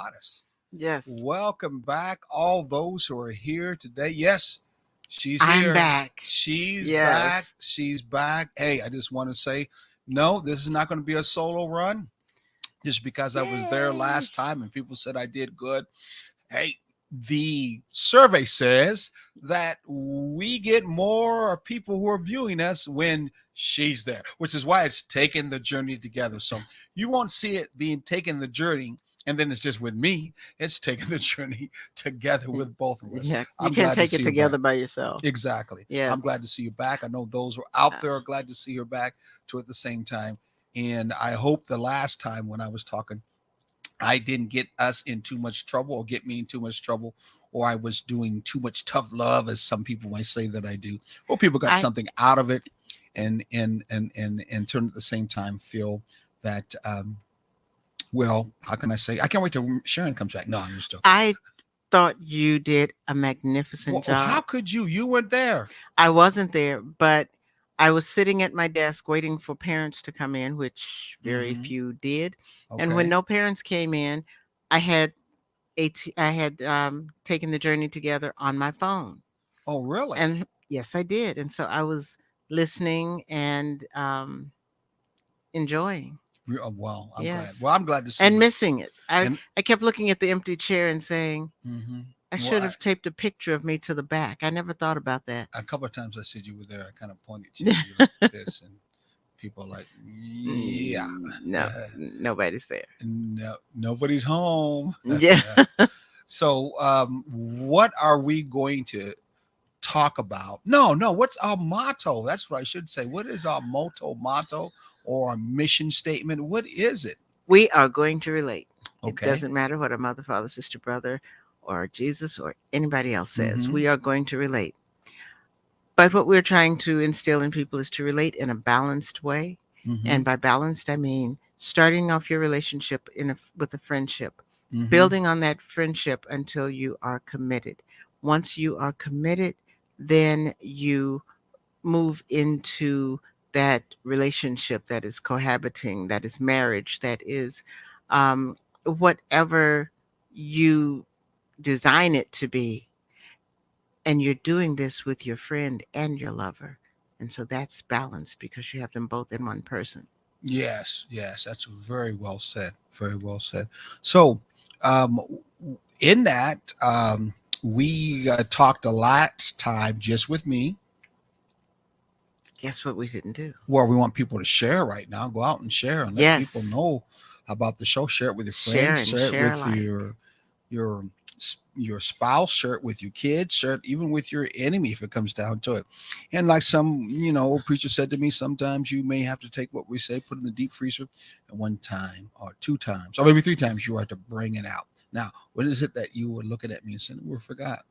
goddess. Yes, Welcome back, all those who are here today. Yes, she's I'm here. back. She's back. Yes. She's back. Hey, I just want to say, no, this is not going to be a solo run. Just because I was there Yay. last time and people said I did good. Hey, the survey says that we get more people who are viewing us when she's there, which is why it's taking the journey together. So you won't see it being taken the journey and then it's just with me. It's taking the journey together with both of us. Yeah, you I'm can't glad to take see it you back. together by yourself. Exactly. Yes. I'm glad to see you back. I know those who are out Uh, there are glad to see her back too at the same time. And I hope the last time when I was talking, I didn't get us in too much trouble or get me in too much trouble, or I was doing too much tough love, as some people might say that I do. Hope people got I something out of it, and turn at the same time feel that well, how can I say? I can't wait till Sharon comes back. No, I'm just joking. I thought you did a magnificent Well, how job. could you? You weren't there. I wasn't there, but I was sitting at my desk waiting for parents to come in, which very Mm-hmm. few did. And when Okay. no parents came in, I had I had taken the journey together on my phone. Oh, really? And yes, I did. And so I was listening and enjoying. Well, I'm glad. Yes. Well, I'm glad to see And you. missing it. And I kept looking at the empty chair and saying, mm-hmm. I Well, should have taped a picture of me to the back. I never thought about that. a couple of times I said you were there. I kind of pointed to you like this, and people are like, yeah, No, nobody's there. no, nobody's home. Yeah. So, what are we going to talk about? No, what's our motto? That's what I should say. What is our motto, or our mission statement? What is it? We are going to relate. It Okay. doesn't matter what a mother, father, sister, brother, or Jesus or anybody else says. Mm-hmm. We are going to relate. But what we're trying to instill in people is to relate in a balanced way. Mm-hmm. And by balanced, I mean starting off your relationship with a friendship, Mm-hmm. building on that friendship until you are committed. Once you are committed, then you move into that relationship that is cohabiting, that is marriage, that is whatever you design it to be. And you're doing this with your friend and your lover. And so that's balanced because you have them both in one person. Yes, that's very well said. Very well said. So, um, in that, we talked a last time just with me. Guess what we didn't do? Well, we want people to share right now. Go out and share and let people Yes. know about the show. Share it with your Share friends. and Share it share with alike. your your spouse. Share it with your kids. Share it even with your enemy if it comes down to it. And like some, preacher said to me, sometimes you may have to take what we say, put it in the deep freezer, and one time or two times or maybe three times you have to bring it out. Now, what is it that you were looking at me and saying we forgot?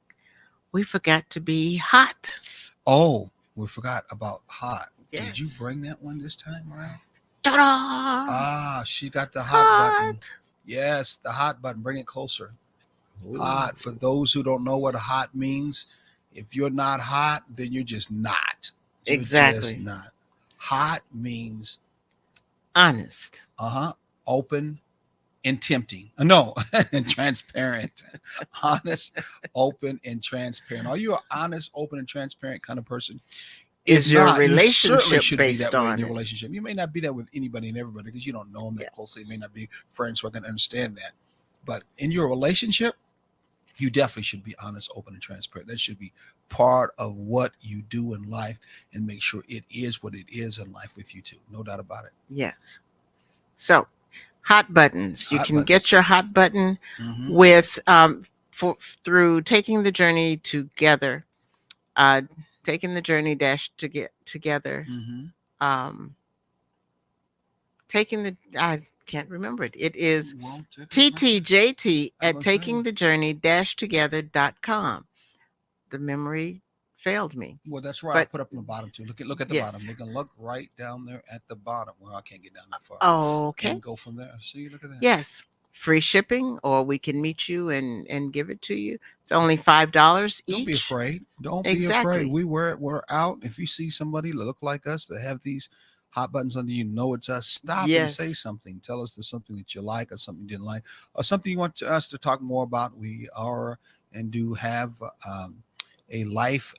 We forgot to be hot. Oh, we forgot about hot. Did you Yes. bring that one this time around? Ta-da! Ah, she got the hot button. Hot. Yes, the hot button. Bring it closer. Ooh. Hot. For those who don't know what hot means, if you're not hot, then you're just not. You're just Exactly. not. Hot means Honest. open and tempting. No, and transparent. Honest, open, and transparent. Are you an honest, open, and transparent kind of person? If Is your not, you certainly relationship should be based that way in on your it? relationship. You may not be that with anybody and everybody because you don't know them Yeah. that closely. You may not be friends who are going to understand that. But in your relationship, you definitely should be honest, open, and transparent. That should be part of what you do in life and make sure it is what it is in life with you too. No doubt about it. Yes. So, hot buttons. You Hot can buttons. get your hot button Mm-hmm. with through taking the journey together, uh, taking the journey dash to get together. Mm-hmm. Um, taking the I can't remember it. It is Well, TTJT I at was saying. takingthejourney-together.com. The memory failed me. Well, that's right. I But put up on the bottom too. Look at the yes. bottom. They can look right down there at the bottom. Well, I can't get down that far. Okay. And go from there. See, look at that. Yes. Free shipping, or we can meet you and give it to you. It's only $5 each. Don't be afraid. Don't be Exactly. afraid. We're out. If you see somebody that look like us that have these hot buttons under you know it's us, stop and say Yes. something. Tell us there's something that you like or something you didn't like or something you want us to talk more about. We are and do have a life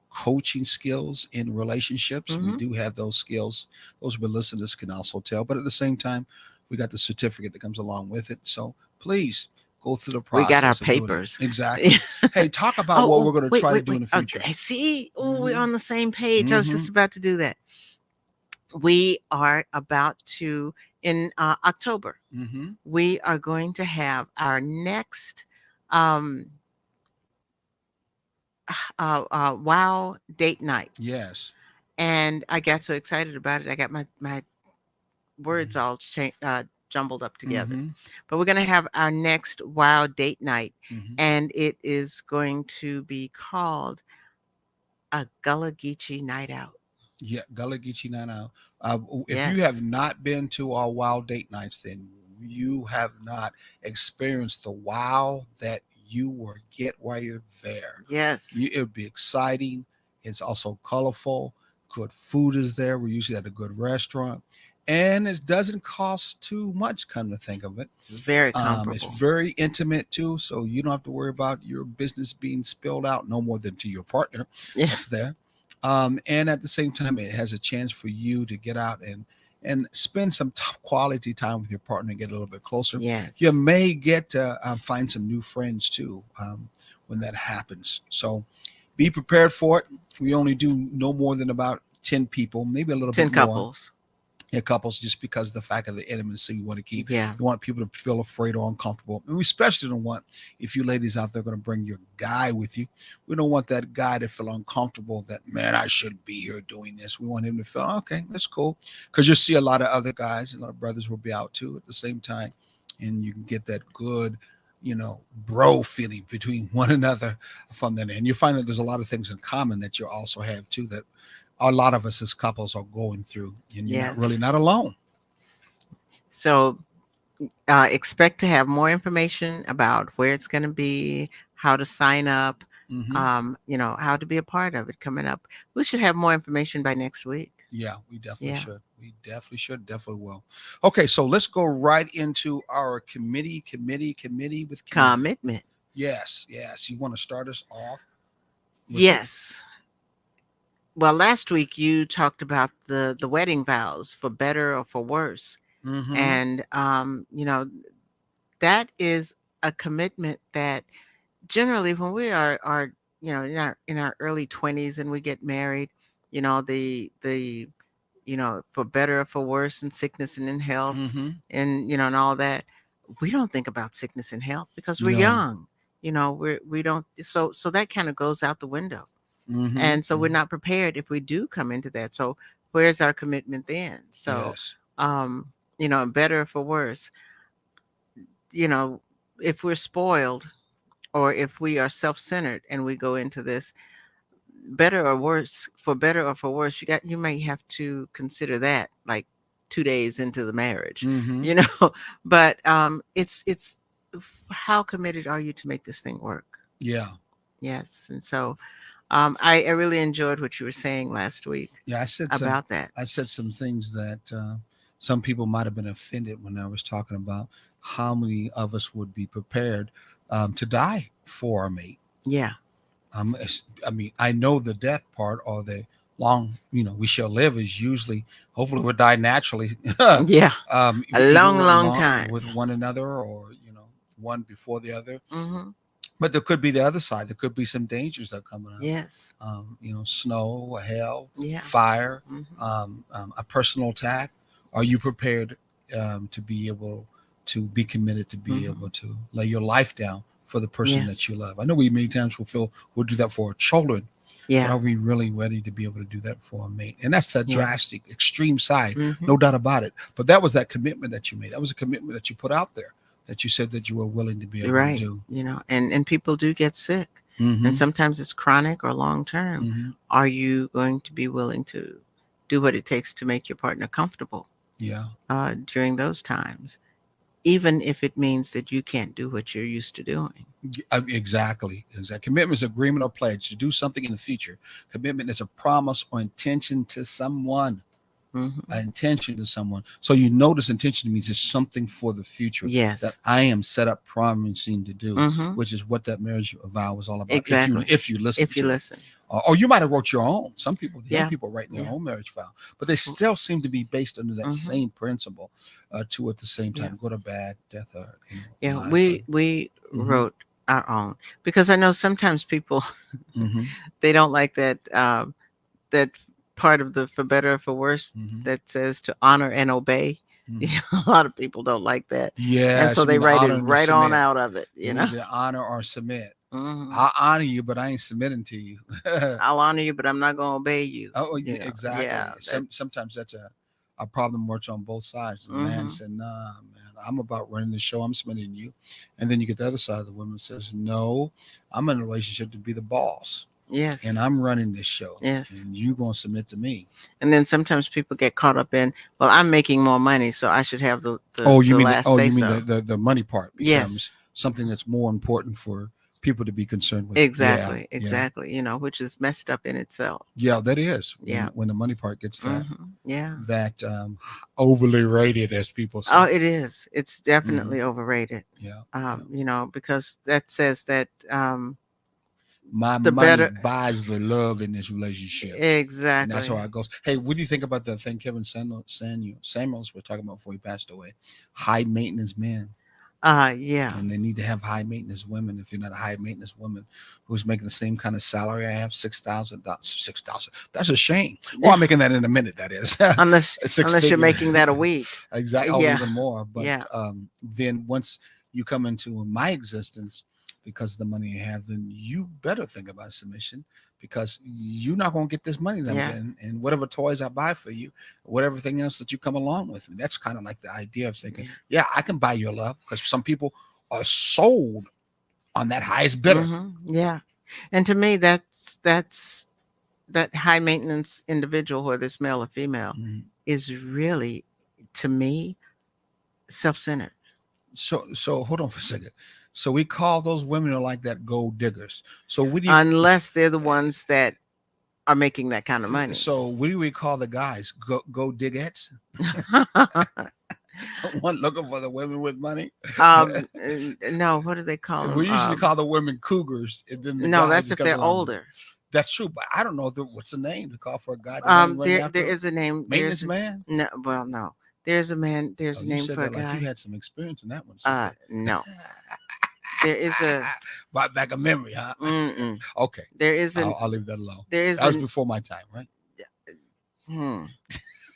coaching skills in relationships. We Hmm. do have those skills. Those who've been listening to this can also tell. But at the same time, we got the certificate that comes along with it. So please go through the We got our process of doing it. papers. Exactly. Hey, talk about Oh, what oh, we're going to wait, try to wait, do in wait. the Oh, future. I see. Oh, we're Hmm. on the same page. I was Hmm. just about to do that. We are about to, in October, Hmm. we are going to have our next um, wow date night. Yes. And I got so excited about it. I got my words Hmm. all jumbled up together. Hmm. But we're going to have our next wow date night, Hmm. and it is going to be called a Gullah Geechee night out. Yeah, Gullah Geechee Night Out. If you have Yes. not been to our wild date nights, then you have not experienced the wow that you will get while you're there. Yes. It would be exciting. It's also colorful. Good food is there. We're usually at a good restaurant. And it doesn't cost too much, come to think of it. It's very It's comparable. very intimate too, so you don't have to worry about your business being spilled out no more than to your partner Yeah. that's there. And at the same time, it has a chance for you to get out and spend some quality time with your partner and get a little bit closer. You Yes. may get to find some new friends too when that happens. So be prepared for it. We only do no more than about 10 people, maybe a little 10 bit more couples. couples, just because of the fact of the intimacy we want to keep. Yeah. You want people to feel afraid or uncomfortable. And we especially don't want, if you ladies out there are going to bring your guy with you, we don't want that guy to feel uncomfortable that, man, I shouldn't be here doing this. We want him to feel, okay, that's cool. Because you'll see a lot of other guys, a lot of brothers will be out too at the same time. And you can get that good, bro feeling between one another from that. And you'll find that there's a lot of things in common that you also have too that a lot of us as couples are going through, and you're not really Yes. not alone. So expect to have more information about where it's going to be, how to sign up, Hmm. how to be a part of it coming up. We should have more information by next week. Yeah, we definitely Yeah. should. We definitely should. Definitely will. Okay, so let's go right into our committee with commitment. Commitment. Yes, yes. You want to start us off with the. Yes. Well, last week you talked about the wedding vows for better or for worse. Mm-hmm. And that is a commitment that generally when we are in our early 20s and we get married, the for better or for worse, in sickness and in health, Mm-hmm. and and all that, we don't think about sickness and health because we're No. young. We don't, so that kind of goes out the window. Mm-hmm. And so we're Hmm. not prepared if we do come into that. So where's our commitment then? So Yes. um better or for worse, you know if we're spoiled, or if we are self-centered and we go into this, better or worse, for better or for worse, you may have to consider that like 2 days into the marriage, Mm-hmm. you know. But it's how committed are you to make this thing work? Yeah. Yes. And so I really enjoyed what you were saying last week Yeah. about that. I said some things that some people might have been offended when I was talking about how many of us would be prepared to die for our mate. Yeah. I mean, I know the death part or the long, we shall live is usually, hopefully, we'll die naturally. Yeah. A Either long, long along time. with one another or one before the other. Hmm. But there could be the other side. There could be some dangers that are coming up. Yes. Snow, hail, Yeah. fire, Hmm. a personal attack. Are you prepared to be able to be committed to be Hmm. able to lay your life down for the person Yes. that you love? I know we many times will feel we'll do that for our children, but Yeah. are we really ready to be able to do that for a mate? And that's the Yeah. drastic, extreme side, Hmm. no doubt about it. But that was that commitment that you made. That was a commitment that you put out there, that you said that you were willing to be able to Right. do. And people do get sick, Mm-hmm. and sometimes it's chronic or long term. Mm-hmm. Are you going to be willing to do what it takes to make your partner comfortable Yeah. during those times, even if it means that you can't do what you're used to doing? Exactly. Commitment is agreement or pledge to do something in the future. Commitment is a promise or intention to someone. intention to someone. So you know this intention means it's something for the future that Yes. I am set up promising to do, Mm-hmm. which is what that marriage vow was all about. Exactly. If you listen If you to it. listen. Or you might have wrote your own. Some people, young Yeah. people, write their Yeah. own marriage vow, but they still seem to be based under that Mm-hmm. same principle, to at the same Yeah. time, good or bad, death or Yeah. life. We Mhm. wrote our own because I know sometimes people Mhm. they don't like that part of the for better or for worse Mhm. that says to honor and obey. Mhm. A lot of people don't like that. And Yes, so you they mean to write it honor and to right on submit. out of it, You need to honor or submit. Mhm. I honor you, but I ain't submitting to you. I'll honor you, but I'm not going to obey you. Oh, You know, exactly. yeah. Sometimes that's a problem works on both sides. The man Mhm. said, "Nah, man, I'm about running the show. I'm submitting to you," and then you get the other side of the woman says, "No, I'm in a relationship to be the boss, Yes. and I'm running this show, Yes. and you gonna submit to me." And then sometimes people get caught up in, well, I'm making more money, so I should have the Oh, you mean last say so. the money part becomes Yes. something that's more important for people to be concerned with. Yeah, Exactly. yeah, Exactly. Which is messed up in itself. yeah. That is Yeah. when the money part gets that Yeah. that overly rated, as people say. Oh, it is. It's definitely overrated. Yeah. Because that says that My the money better buys the love in this relationship. And that's how exactly. it goes. Hey, what do you think about the thing Kevin Samuels was talking about before he passed away? High maintenance men. Yeah. And they need to have high maintenance women. If you're not a high maintenance woman who's making the same kind of salary I have, $6,000. That's a shame. Well, I'm making that in a minute, that is. Unless Six you're figure. making that a week. Exactly. Yeah. Or even more. But Yeah. then once you come into my existence because of the money you have, then you better think about submission because you're not going to get this money that I'm Yeah. getting. And whatever toys I buy for you, whatever thing else that you come along with me. That's kind of like the idea of thinking, yeah, I can buy your love because some people are sold on that highest bidder. Yeah. And to me, that's that high maintenance individual, whether it's male or female, is really, to me, self-centered. So hold on for a second. So we call those women who are like that gold diggers. So what do you Unless they're the ones that are making that kind of money. So what do we call the guys? Go diggets? The one looking for the women with money? No, what do they call them? We usually call the women cougars. And then the no, guys that's that if come they're along. older. That's true, but I don't know what's the name to call for a guy. There is a name. Maintenance man. No, well, no. There's a man. There's a You name said for a that guy. like you had some experience in that one. Sister. No. There is a brought back a memory, huh? Okay. There is a. I'll leave that alone. There is. That was before my time, right?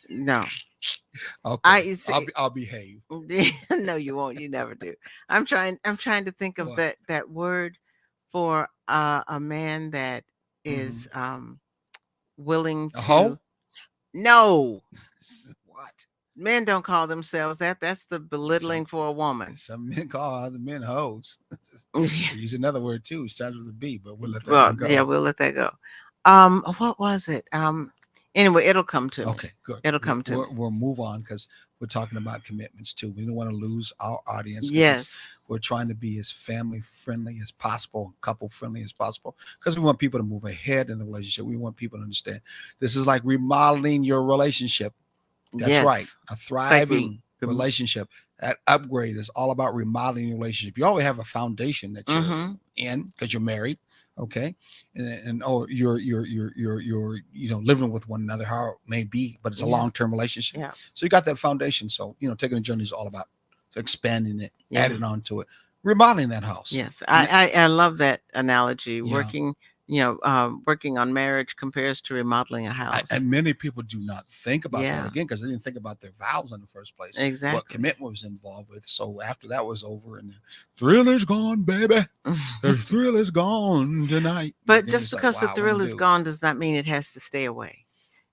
No. Okay. I'll behave. No, you won't. You never do. I'm trying to think of that word for a man that is willing to. A hoe? No. What? Men don't call themselves that. That's the belittling for a woman. Some men call other men hoes. Use another word too. It starts with a B, but we'll let that one go. Yeah, we'll let that go. What was it? Anyway, it'll come to me. Okay, good. It'll come to me. We'll move on because we're talking about commitments too. We don't want to lose our audience. Yes. We're trying to be as family friendly as possible, couple friendly as possible, because we want people to move ahead in the relationship. We want people to understand this is like remodeling your relationship. That's right. A thriving relationship. That upgrade is all about remodeling your relationship. You always have a foundation that you're in because you're married, okay, and you're living with one another, how it may be, but it's a long-term relationship. Yeah. So you got that foundation. So taking a journey is all about expanding it, adding on to it, remodeling that house. Yes, I love that analogy. Working. Working on marriage compares to remodeling a house. And many people do not think about that again because they didn't think about their vows in the first place. Exactly. What commitment was involved with. So after that was over and the thrill is gone, baby. The thrill is gone tonight. But just because the thrill is gone does not mean it has to stay away.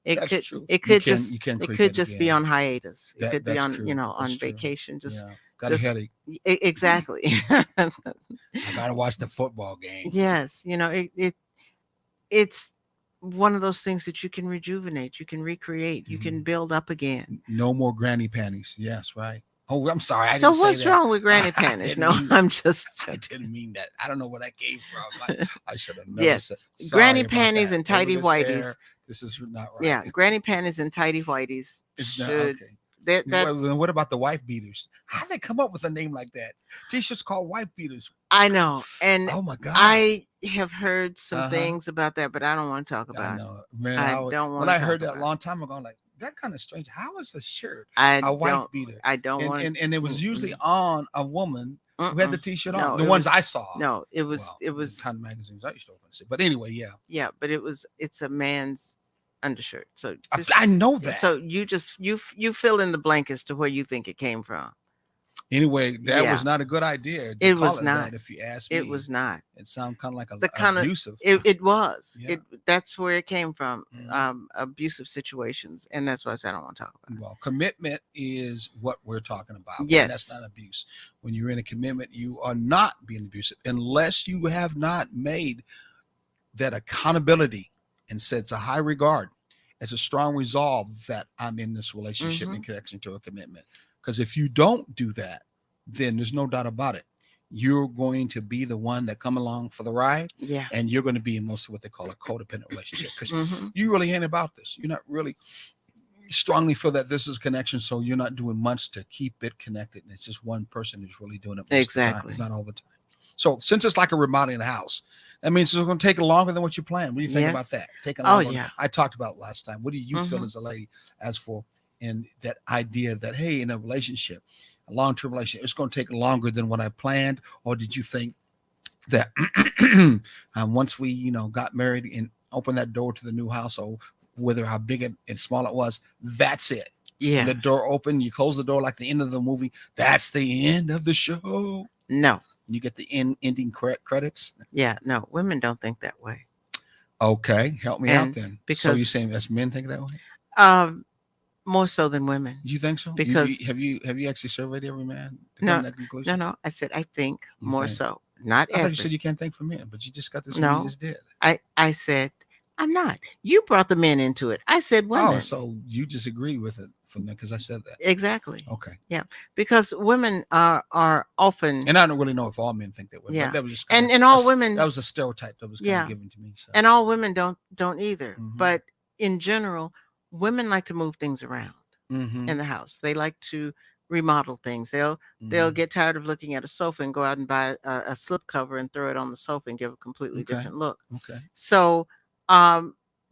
That's true. It could just be on hiatus. It could be on on vacation. Just got a headache. Exactly. I gotta watch the football game. Yes, it's one of those things that you can rejuvenate, you can recreate, you can build up again. No more granny panties. Yes, right. Oh, I'm sorry. I So didn't say what's that. wrong with granny I panties? didn't No, mean. I'm just I didn't mean that. I don't know where that came from. I should have never yes, said. Sorry granny about panties that. and Over tidy this whities. air, this is not right. Yeah, granny panties and tidy whities It's not should okay. Well, then that's what about the wife beaters? How did they come up with a name like that? T-shirts called wife beaters. I know. And Oh my God. I have heard some Uh-huh. things about that, but I don't want to talk I about it. know, man. I don't When want I to talk heard that a about it. long time ago, I'm like, that kind of strange. How is a shirt I a wife don't beater? I don't want And it was usually on a woman who had the T-shirt on. no, The it ones was I saw. no, Well, it the was kind of magazines I used to open and see. But anyway, yeah, yeah, but it's a man's undershirt. So I, just I know that. so you just you fill in the blank as to where you think it came from. Anyway, that was Yeah, not a good idea to it call was it not. that. If you ask It me, was not. it sounds kind of like The kind of abusive. it was. Yeah. That's where it came from. Mhm. Abusive situations. And that's why I said I don't want to talk about it. Well, commitment is what we're talking about, and that's Yes. not abuse. When you're in a commitment, you are not being abusive unless you have not made that accountability and sets a high regard as a strong resolve that I'm in this relationship in connection to a commitment. Because if you don't do that, then there's no doubt about it. You're going to be the one that come along for the ride, Yeah. and you're going to be in most of what they call a codependent relationship because hmm you really ain't about this. You're not really strongly feel that this is connection, so you're not doing much to keep it connected. And it's just one person who's really doing it most of the time. Exactly. It's not all the time. So since it's like a remodeling a house, that means it's going to take longer than what you planned. What do you think about Yes. that? Taking Oh longer. yeah. I talked about it last time. What do you feel Mhm. as a lady as for in that idea that hey, in a relationship, a long-term relationship, it's going to take longer than what I planned, or did you think that once we got married and opened that door to the new house, or whether how big and small it was, that's it? When Yeah. the door opened, you close the door like the end of the movie. That's the end of the show. No. You get the ending credits. Yeah. No. Women don't think that way. Okay, help me out And then. So you're because saying as men think that way? um more so than women. You think so? Because Have you actually surveyed every man to come no, to that conclusion? no. I said I think You more think? so. Not I thought you every. said you can't think for men, but you just got this one you No. just did. I said I'm not. You brought the men into it. I said Oh, women. so you disagree with it from there because I said that. Exactly. Okay. Because women are often And I don't really know if all men think that way. Yeah. But that was just and all women that was a stereotype that was kind Yeah. of given to me. So. and all women don't either. Mhm. But in general, women like to move things around Mm-hmm. in the house. They like to remodel things. They'll get tired of looking at a sofa and go out and buy a slip cover and throw it on the sofa and give a completely Okay. different look. Okay. So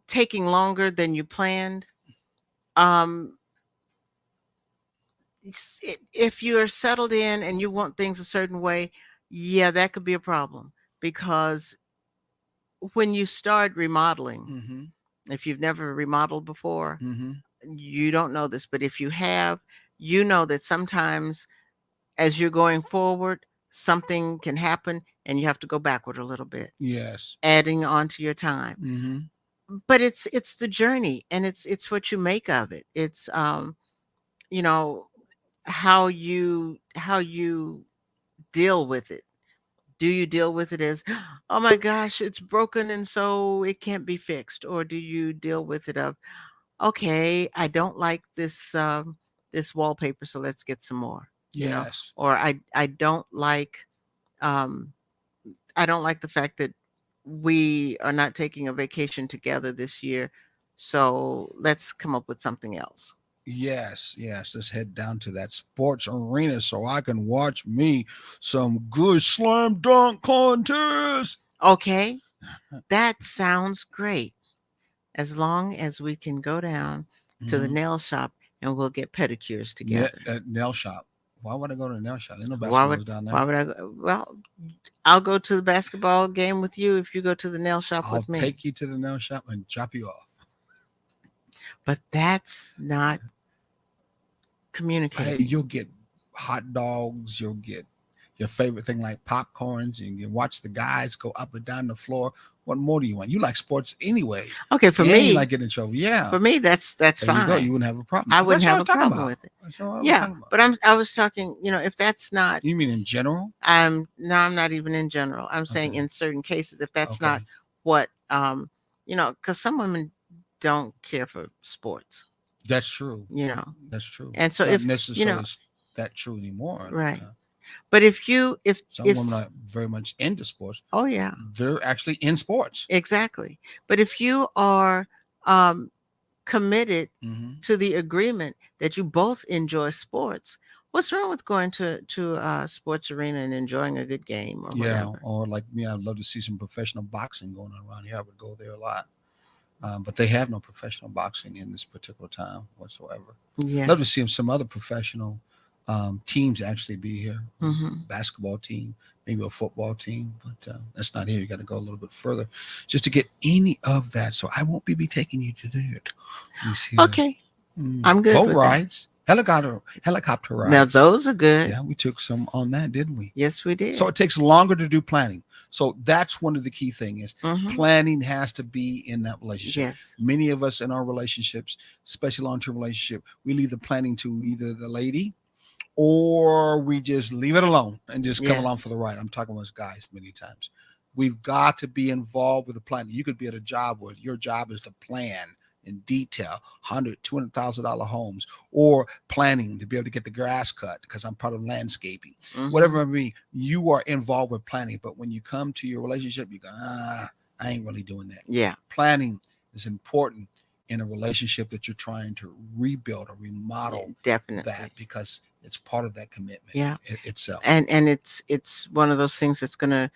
taking longer than you planned, um if you're settled in and you want things a certain way, yeah, that could be a problem. Because when you start remodeling, Mm-hmm. if you've never remodeled before, Mm-hmm. you don't know this, but if you have, you know that sometimes as you're going forward, something can happen and you have to go backward a little bit, Yes. adding on to your time. Mm-hmm. But it's the journey, and it's what you make of it. It's you know how you deal with it. Do you deal with it as, oh my gosh, it's broken and so it can't be fixed? Or do you deal with it of, okay, I don't like this wallpaper, so let's get some more. Yes. Or I don't like um I don't like the fact that we are not taking a vacation together this year, so let's come up with something else. Yes. Yes. Let's head down to that sports arena so I can watch me some good slam dunk contest. Okay, that sounds great. As long as we can go down to the Mhm. nail shop and we'll get pedicures Ne- together. nail shop. Why would I go to the nail shop? There's no Why basketballs would down there. why would I go? Well, I'll go to the basketball game with you if you go to the nail shop I'll with me. take you to the nail shop and drop you off. But that's not Hey, communicating. you'll get hot dogs. You'll get your favorite thing like popcorns. And you can watch the guys go up and down the floor. What more do you want? You like sports anyway. Okay, for And you me, like getting in trouble. Yeah. for me, that's There you go. fine. You wouldn't have a problem. I That's wouldn't what I have was a talking problem about. with it. That's what I was Yeah, talking about. but I was talking, if that's not, You mean in general? I'm not even in general. I'm saying Okay. in certain cases, if that's Okay. not what, because some women don't care for sports, That's true. you know. That's true. And It's so not if, necessarily. that true anymore. Right. But Some if women are very much into sports. oh yeah, They're actually in sports. exactly. But if you are um committed Hmm. to the agreement that you both enjoy sports, what's wrong with going to a sports arena and enjoying a good game or Yeah, whatever? or like me, I'd love to see some professional boxing going on around here. I would go there a lot. But they have no professional boxing in this particular town whatsoever. Yeah. Love to see some other professional teams actually be here. Hmm. Basketball team, maybe a football team, but that's not here. You got to go a little bit further just to get any of that. So I won't be taking you to that. You see, Okay, I'm good boat with that. rides, helicopter Now rides. those are good. Yeah, we took some on that, didn't we? Yes, we So did. it takes longer to do planning. So that's one of the key things is Hmm. planning has to be in that relationship. Yes. Many of us in our relationships, especially long-term relationship, we leave the planning to either the lady or we just leave it alone and just come along Yes. for the ride. I'm talking about us guys many times. We've got to be involved with the planning. You could be at a job where your job is to plan in detail $100,000 $200,000 homes, or planning to be able to get the grass cut because I'm part of landscaping. Hmm. Whatever it may be, you are involved with planning. But when you come to your relationship, you go, I ain't really doing that. Yeah. Planning is important in a relationship that you're trying to rebuild or remodel Definitely. that, because it's part of that commitment Yeah. itself. And it's one of those things that's gonna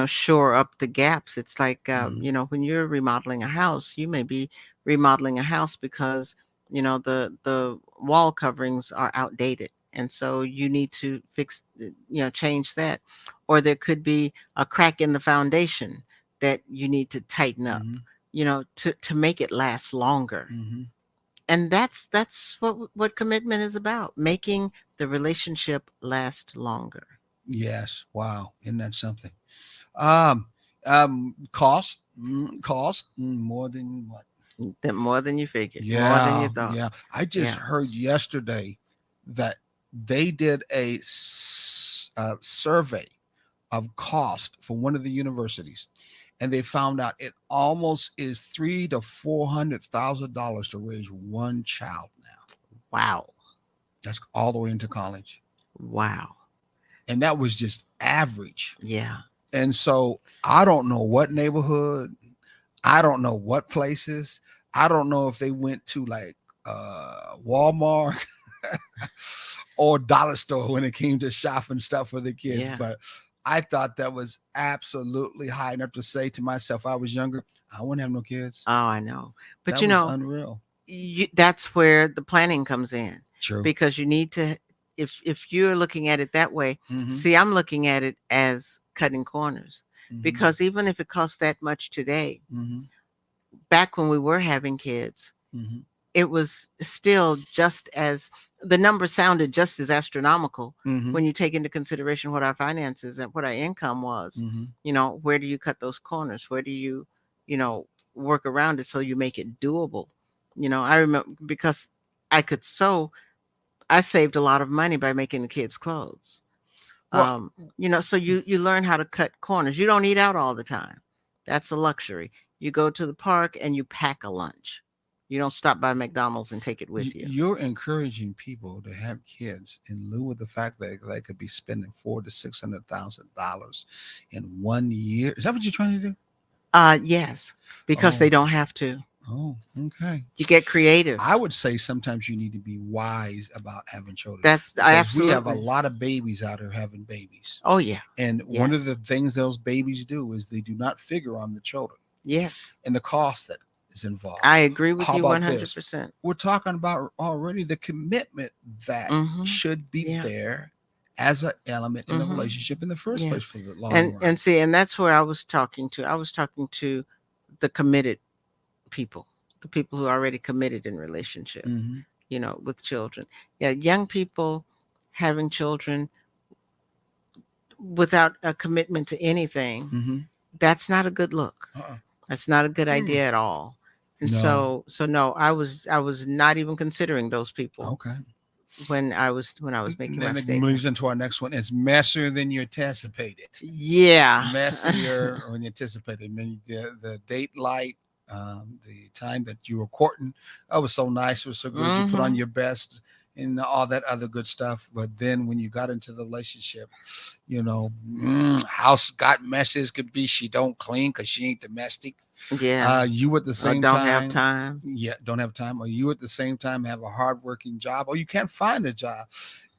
shore up the gaps. It's like Mhm. when you're remodeling a house, you may be remodeling a house because the wall coverings are outdated, and so you need to fix change that. Or there could be a crack in the foundation that you need to tighten up, Mhm. to make it last longer. Mhm. And that's what commitment is about, making the relationship last longer. Yes. Wow. Isn't that something? Um, cost more than what? More than you figured, more than you Yeah, thought. yeah. I just Yeah. heard yesterday that they did a survey of cost for one of the universities, and they found out it almost is $300,000 to $400,000 to raise one child now. Wow. That's all the way into college, Wow. and that was just average. Yeah. And so I don't know what neighborhood, I don't know what places, I don't know if they went to like Walmart or dollar store when it came to shopping stuff for the kids. Yeah. But I thought that was absolutely high enough to say to myself, I was younger, I wouldn't have no kids. Oh, I know. But That was unreal. that's where the planning comes in, True. because you need to, if you're looking at it that way. Mm-hmm. See, I'm looking at it as cutting corners, Mm-hmm. because even if it costs that much today, Mm-hmm. back when we were having kids, Mm-hmm. it was still just as, the number sounded just as astronomical Mm-hmm. when you take into consideration what our finances and what our income was. Mm-hmm. Where do you cut those corners? Where do you know, work around it so you make it doable? I remember, because I could sew, I saved a lot of money by making the kids clothes. Well, So you learn how to cut corners. You don't eat out all the time. That's a luxury. You go to the park and you pack a lunch. You don't stop by McDonald's and take it with you. you're encouraging people to have kids in lieu of the fact that they could be spending $400,000 to $600,000 in 1 year. Is that what you're trying to do? Yes, because they Oh, don't have to. oh, okay. You get creative. I would say sometimes you need to be wise about having children, That's because we have a absolutely. lot of babies out here having babies. Oh yeah. And one of Yes. the things those babies do is they do not figure on the children Yes. and the cost that is involved. I agree with How you about this? 100%. We're talking about already the commitment that Mhm. should be Yeah. there as an element in the Mhm. relationship in the first Yeah. place for the long And run. see, and that's where I was talking to. I was talking to the committed people, the people who are already committed in relationship, Mm-hmm. with children. Yeah, young people having children without a commitment to anything, Mm-hmm. that's not a good look. Uh-uh. That's not a good Mm. idea at all. And No. so no, I was not even considering those people Okay. when I was making my Then it statement. moves into our next one. It's messier than you anticipated. Yeah. Messier than you anticipated. I mean, the date light, the time that you were courting, that was so nice. It was so good. You put on Mhm. your best. and all that other good stuff. But then when you got into the relationship, house got messy as could be. She don't clean because she ain't domestic. Yeah. You at the Or same don't have time, time. yeah, don't have time, or you at the same time have a hardworking job, or you can't find a job,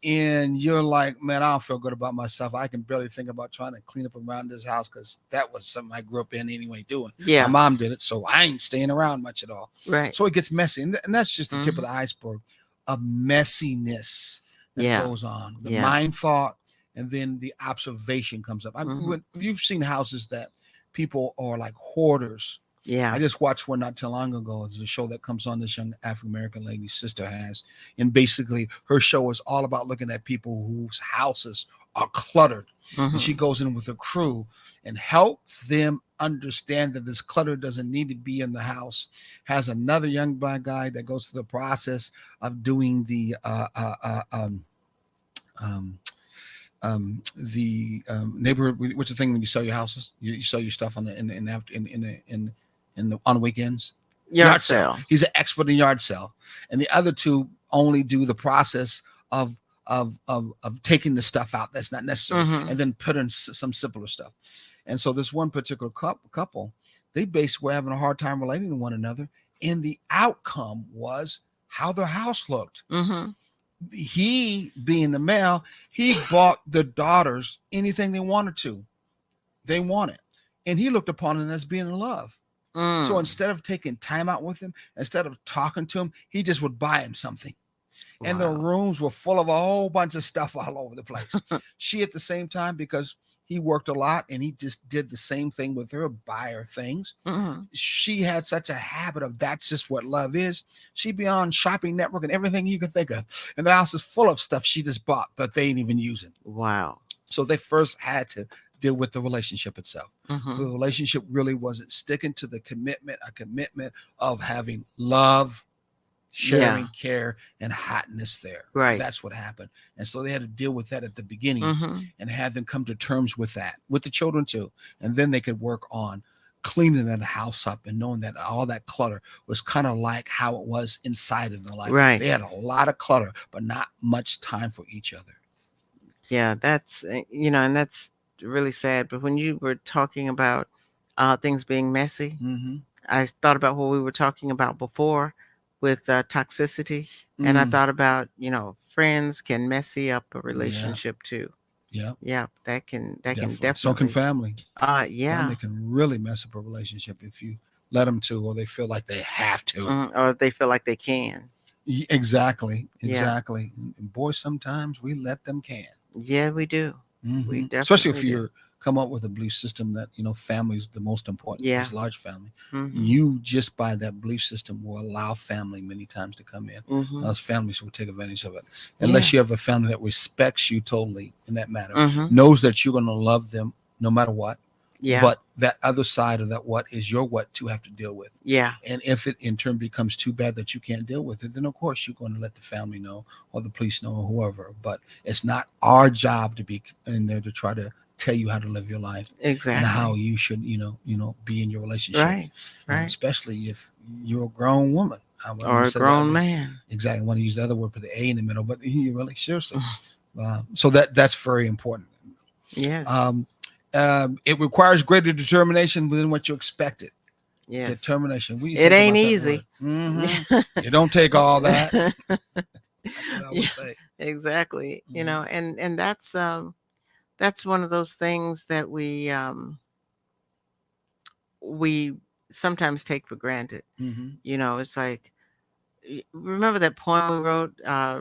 and you're like, man, I don't feel good about myself. I can barely think about trying to clean up around this house because that was something I grew up in anyway doing. My Yeah. mom did it, so I ain't staying around much at all. Right. So it gets messy, and that's just the tip of Mhm. the iceberg of messiness that Yeah. goes on. The Yeah. mind thought, and then the observation comes up. Mhm. You've seen houses that people are like hoarders. I Yeah. just watched one not too long ago. It's a show that comes on, this young African American lady's sister has. And basically, her show is all about looking at people whose houses are cluttered. And she Mhm. goes in with a crew and helps them understand that this clutter doesn't need to be in the house. Has another young black guy that goes through the process of doing the neighborhood. What's the thing when you sell your houses? You sell your stuff on the in the on weekends. Yard sale. He's an expert in yard sale, and the other two only do the process of taking the stuff out that's not necessary, Mhm. and then put in some simpler stuff. And so this one particular couple, they basically were having a hard time relating to one another, and the outcome was how their house looked. Mhm. He, being the male, he bought the daughters anything they wanted to. They wanted. And he looked upon them as being in love. So Mm. instead of taking time out with him, instead of talking to him, he just would buy him something. And the Wow. rooms were full of a whole bunch of stuff all over the place. She, at the same time, because he worked a lot and he just did the same thing with her, buy her things. Mhm. She had such a habit of that's just what love is. She'd be on Shopping Network and everything you can think of. And the house is full of stuff she just bought, but they ain't even using. Wow. So they first had to deal with the relationship itself. The Mhm. relationship really wasn't sticking to the commitment, a commitment of having love, sharing, Yeah. care, and hotness there. Right. That's what happened. And so they had to deal with that at the beginning Mhm. and have them come to terms with that, with the children too. And then they could work on cleaning that house up and knowing that all that clutter was kind of like how it was inside of their life. Right. They had a lot of clutter, but not much time for each other. Yeah, that's and that's really sad. But when you were talking about things being messy, Mm-hmm. I thought about what we were talking about before with toxicity, and I Mm. thought about friends can messy up a Yeah. relationship too. Yeah. Yeah, that can Definitely. So can definitely. family. Yeah. Family can really mess up a relationship if you let them to, or they feel like they have to. Or they feel like they can. Exactly. Yeah. Exactly. And boy, sometimes we let them can. Yeah, we do. We Especially if definitely do. you're come up with a belief system that family is the most important. Yeah. It's large family. Mhm. You just by that belief system will allow family many times to come in. Mhm. Those families will take advantage of it unless you have a family that respects you totally in that matter, Mhm. knows that you're going to love them no matter what. Yeah. But that other side of that what is your what to have to deal with. Yeah. And if it in turn becomes too bad that you can't deal with it, then of course you're going to let the family know or the police know or whoever. But it's not our job to be in there to try to tell you how to live your life Exactly. and how you should, be in your relationship. Right. Right. Especially if you're a grown woman. Or a grown man. Exactly. I want to use the other word, put the A in the middle, but you really seriously. So that's very important. Yes. It requires greater determination than what you expected. Yes. Determination. It ain't easy. Mm-hmm. You don't take all that. That's what I would Yeah, say. exactly. Mhm. And that's one of those things that we sometimes take for granted. Mhm. It's like remember that poem we wrote,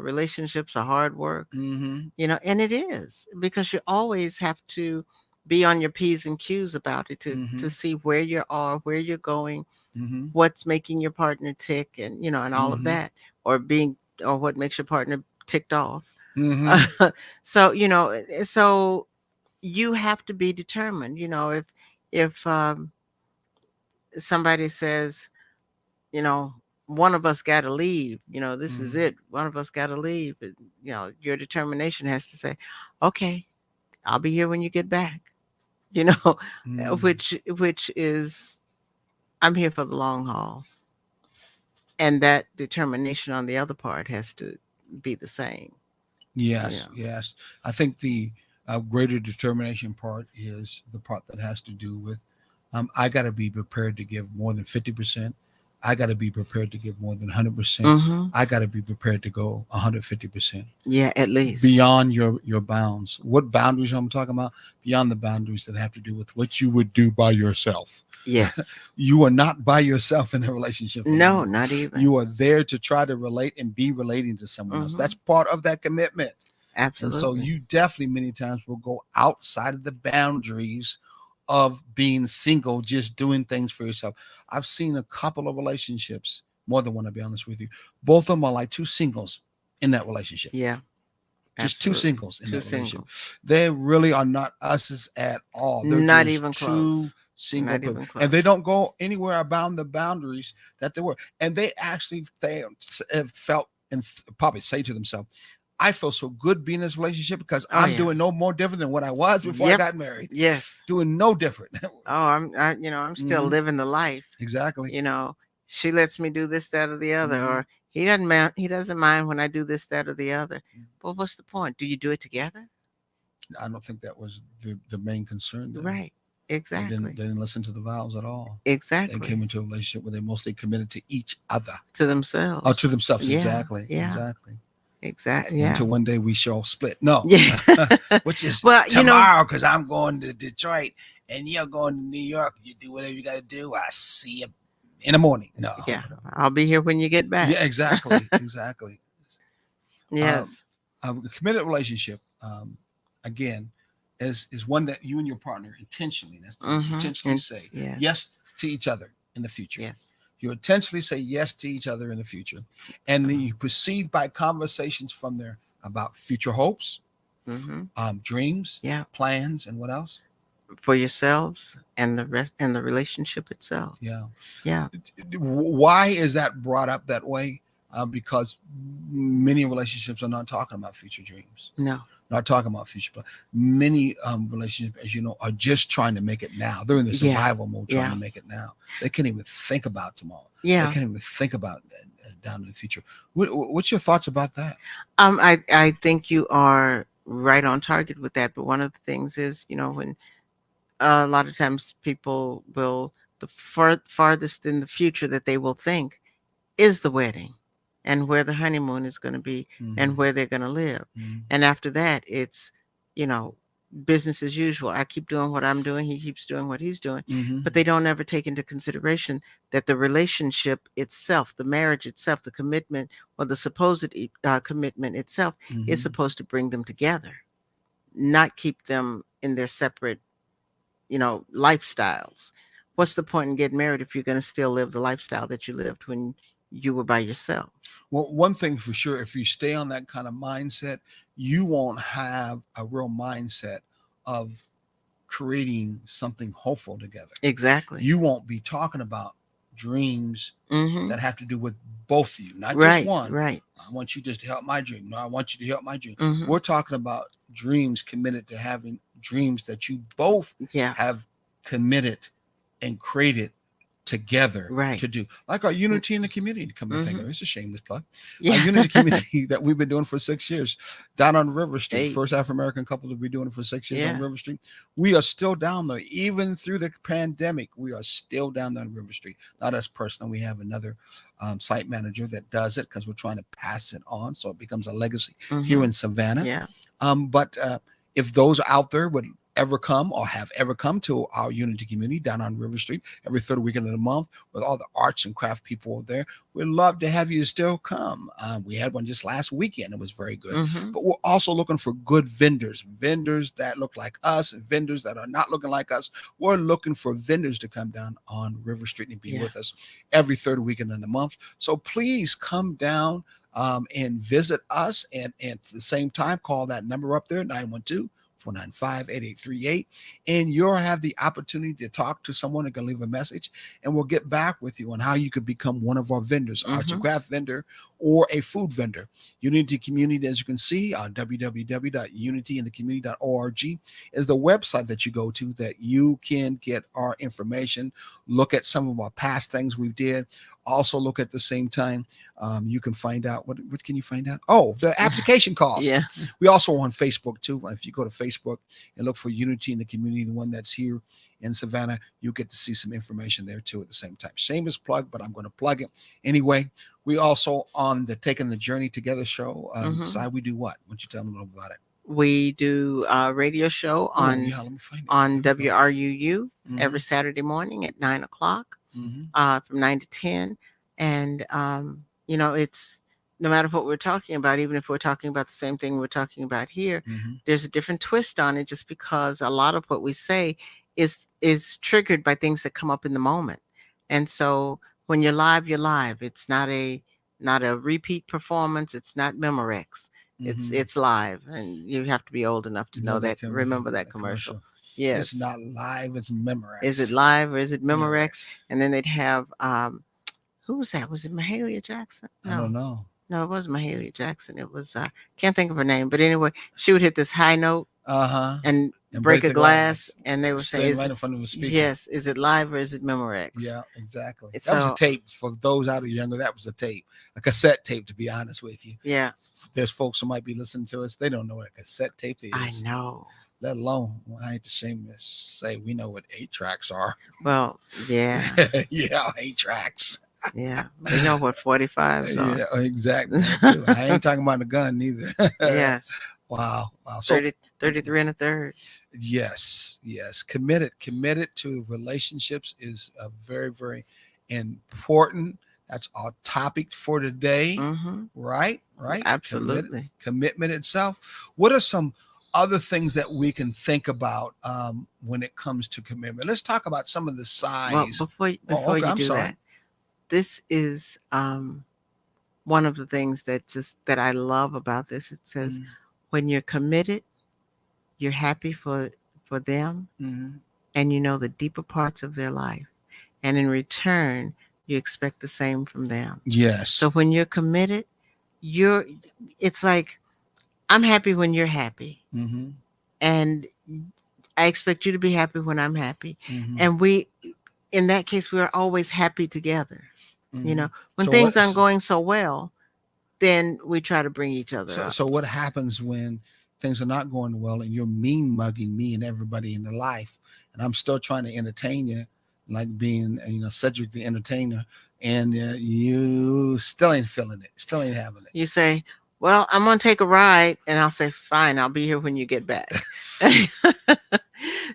relationships are hard work. Mhm. And it is, because you always have to be on your P's and Q's about it to Mhm. see where you are, where you're going, Mhm. what's making your partner tick, and and all of Mhm. that, or what makes your partner ticked off. Mhm. So so you have to be determined. If somebody says, you know one of us got to leave, this is Mhm. it, one of us got to leave, your determination has to say, okay, I'll be here when you get back. you know Mhm. which is, I'm here for the long haul. And that determination on the other part has to be the same. Yes, Yeah. yes. I think the greater determination part is the part that has to do with I got to be prepared to give more than 50%. I got to be prepared to give more than 100%. Mm-hmm. I got to be prepared to go 150% Yeah, at least. beyond your bounds. What boundaries I'm talking about? Beyond the boundaries that have to do with what you would do by yourself. Yes. You are not by yourself in a relationship No, anymore. not even. You are there to try to relate and be relating to someone else. Mm-hmm. That's part of that commitment. And so Absolutely. you definitely many times will go outside of the boundaries of being single, just doing things for yourself. I've seen a couple of relationships, more than one, to be honest with you. Both of them are like two singles in that relationship. Yeah, Just two absolutely. singles in Two that relationship. singles. They really are not us's at all. They're Not just even two close. single Not people. even And they close. don't go anywhere around the boundaries that they were. And they actually have felt and probably say to themselves, I feel so good being in this relationship because Oh I'm yeah. doing no more different than what I was before I Yep. got married. Yes. Doing no different. Oh, I'm still Mhm. living the life. Exactly. You know, she lets me do this, that, or the other, Mhm. or he doesn't mind when I do this, that, or the other. But what's the point? Do you do it together? I don't think that was the main concern there. Right. They Exactly. didn't listen to the vows at all. They came Exactly. into a relationship where they mostly committed to each other. To Oh, to themselves. themselves, Yeah. exactly, Yeah. exactly. Exactly. Yeah. Until one day we shall split. No, Yeah. which is Well, tomorrow because I'm going to Detroit and you're going to New York. You do whatever you got to do. I see you in the morning. No, yeah, I'll be here when you get back. yeah, exactly, exactly. Um, Yes. a committed relationship, again, is one that you and your partner intentionally, that's the word, Mm-hmm. intentionally say Yes. yes to each other in the future. Yes. You intentionally say yes to each other in the future. And then you proceed by conversations from there about future hopes, Mm-hmm. dreams, Yeah. plans, and what else? For yourselves and the rest and the relationship itself. Yeah. Yeah. Why is that brought up that way? Because many relationships are not talking about future dreams, No. not talking about future plans. Many relationships, as you know, are just trying to make it now. They're in the Yeah. survival mode, trying Yeah. to make it now. They can't even think about tomorrow. They Yeah. can't even think about down in the future. What's your thoughts about that? I think you are right on target with that. But one of the things is, when a lot of times people will the farthest in the future that they will think is the wedding and where the honeymoon is going to be and Mhm. where they're going to live. Mhm. And after that, it's, you know, business as usual. I keep doing what I'm doing. He keeps doing what he's doing. Mhm. But they don't ever take into consideration that the relationship itself, the marriage itself, the commitment or the supposed commitment itself is Mhm. supposed to bring them together, not keep them in their separate, lifestyles. What's the point in getting married if you're going to still live the lifestyle that you lived when you were by yourself? Well, one thing for sure, if you stay on that kind of mindset, you won't have a real mindset of creating something hopeful together. Exactly. You won't be talking about dreams Mm-hmm. that have to do with both of you, not just Right. one. Right. I want you just to help my dream. No, I want you to help my dream. Mm-hmm. We're talking about dreams, committed to having dreams that you both Yeah. have committed and created together Right. to do. Like our Unity in the Community, come to think of it. It's a shameless plug. Yeah. Our Unity Community that we've been doing for 6 years down on River Street. Hey. First African-American couple to be doing it for 6 years on Yeah. River Street. We are still down there. Even through the pandemic, we are still down there on River Street. Not us personally. We have another site manager that does it because we're trying to pass it on so it becomes a legacy here in Savannah. Yeah. But if those out there would ever come or have ever come to our Unity Community down on River Street every third weekend of the month with all the arts and craft people there, we'd love to have you still come. We had one just last weekend. It was very good. Mm-hmm. But we're also looking for good vendors that look like us, vendors that are not looking like us. We're looking for vendors to come down on River Street and be with us every third weekend of the month. So please come down and visit us. And at the same time, call that number up there, 912-495-8838. And you'll have the opportunity to talk to someone that can leave a message, and we'll get back with you on how you could become one of our vendors, arts and craft vendor, or a food vendor. Unity Community, as you can see, www.unityinthecommunity.org is the website that you go to that you can get our information, look at some of our past things we did. Also, look at the same time, you can find out what can you find out? Oh, the application cost. Yeah. We also on Facebook too. If you go to Facebook and look for Unity in the Community, the one that's here in Savannah, you get to see some information there too at the same time. Shameless plug, but I'm going to plug it anyway. We also on the Taking the Journey Together show. Side, we do what? Why don't you tell them a little about it? We do a radio show on let me find it. on Here we go. WRUU Mhm. every Saturday morning at 9 o'clock, Mhm. from 9 to 10. And, it's no matter what we're talking about, even if we're talking about the same thing we're talking about here, Mhm. there's a different twist on it just because a lot of what we say is triggered by things that come up in the moment. And so when you're live, you're live. It's not a repeat performance. It's not Memorex. Mhm. It's live, and you have to be old enough to know that. Remember that the commercial. It's Yes. not live, it's Memorex. Is it live or is it Memorex? Memorex. And then they'd have who was that? Was it Mahalia Jackson? I don't know. No, it wasn't Mahalia Jackson. It was can't think of her name. But anyway, she would hit this high note and break a glass, and they would say, Stand right in front of the speaker. yes, is it live or is it Memorex? Yeah, exactly. It's That was a so- tape. For those out of younger, that was a tape, a cassette tape, to be honest with you. Yeah, There's folks who might be listening to us. They don't know what a cassette tape is. I know. Let alone, I ain't ashamed to say we know what 8-tracks are. Well, yeah, Yeah, 8-tracks. yeah. We know what 45s are. Yeah, exactly. That too. I ain't talking about the gun neither. Yes, Wow. So 33 and a third. yes, committed to relationships is a very, very important. That's our topic for today. Mm-hmm. Right. Absolutely. Commitment itself. What are some other things that we can think about when it comes to commitment? Let's talk about some of the size. Well, before okay, you I'm do sorry. that, this is one of the things that I love about this. It says, when you're committed, you're happy for them, Mhm. and you know the deeper parts of their life, and in return, you expect the same from them. Yes. So when you're committed, it's like, I'm happy when you're happy, Mhm. and I expect you to be happy when I'm happy. Mhm. And in that case, we're always happy together. Mhm. When So things what- aren't going so well, then we try to bring each other up. So what happens when things are not going well and you're mean mugging me and everybody in the life, and I'm still trying to entertain you, like being Cedric the Entertainer, and you still ain't feeling it, still ain't having it. You say, well, I'm going to take a ride, and I'll say, fine, I'll be here when you get back.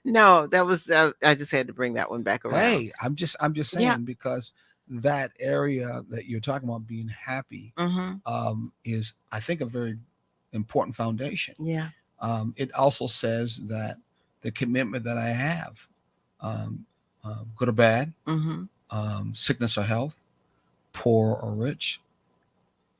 No, that was I just had to bring that one back around. Hey, I'm just saying, Yeah. because that area that you're talking about, being happy, Mm-hmm. is, I think, a very important foundation. Yeah. It also says that the commitment that I have, good or bad, Mm-hmm. sickness or health, poor or rich,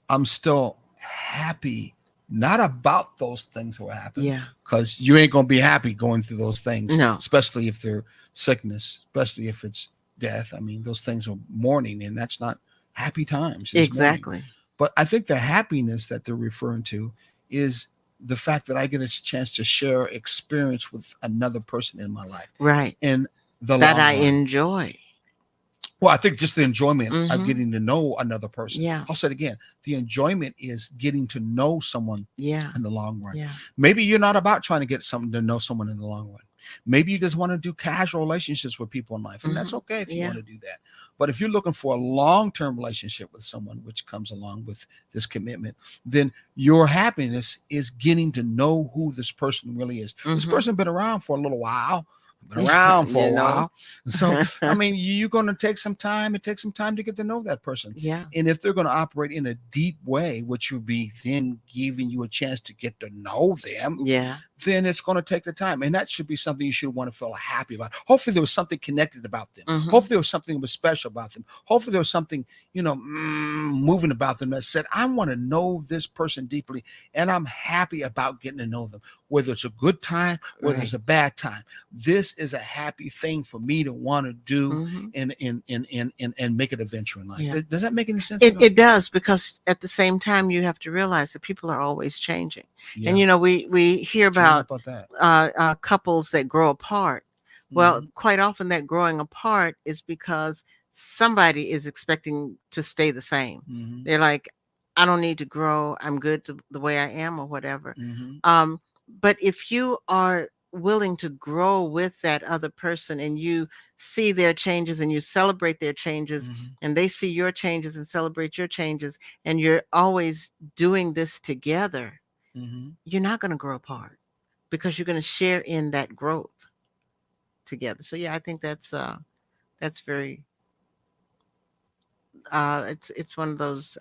I'm still happy, not about those things that will happen. Yeah. Because you ain't going to be happy going through those things. No. Especially if they're sickness, especially if it's death. I mean, those things are mourning, and that's not happy times. It's mourning. Exactly. But I think the happiness that they're referring to is the fact that I get a chance to share experience with another person in my life. Right. And the That long I run. enjoy. Well, I think just the enjoyment of Mhm. getting to know another person. Yeah. I'll say it again. The enjoyment is getting to know someone Yeah. in the long run. Yeah. Maybe you're not about trying to get something to know someone in the long run. Maybe you just want to do casual relationships with people in life, and that's okay if you Yeah. want to do that. But if you're looking for a long-term relationship with someone, which comes along with this commitment, then your happiness is getting to know who this person really is. This Mhm. person been around for a little while, been around for a You know. while. So, I mean, you're going to take some time. It takes some time to get to know that person. Yeah. And if they're going to operate in a deep way, which would be then giving you a chance to get to know them, Yeah. then it's going to take the time. And that should be something you should want to feel happy about. Hopefully there was something connected about them. Mhm. Hopefully there was something that was special about them. Hopefully there was something, moving about them that said, I want to know this person deeply, and I'm happy about getting to know them, whether it's a good time, whether it's a bad time. This this is a happy thing for me to want to do Hmm. and make it a venture in life. Yeah. Does that make any sense at all? It does, because at the same time you have to realize that people are always changing. Yeah. And we hear What you know about about that? couples that grow apart. Well, Mhm. quite often that growing apart is because somebody is expecting to stay the same. Mhm. They're like, I don't need to grow. I'm good the way I am, or whatever. Mhm. Um, but if you are willing to grow with that other person, and you see their changes and you celebrate their changes, Mhm. and they see your changes and celebrate your changes, and you're always doing this together, Mhm. you're not going to grow apart, because you're going to share in that growth together. So yeah, I think that's very it's one of those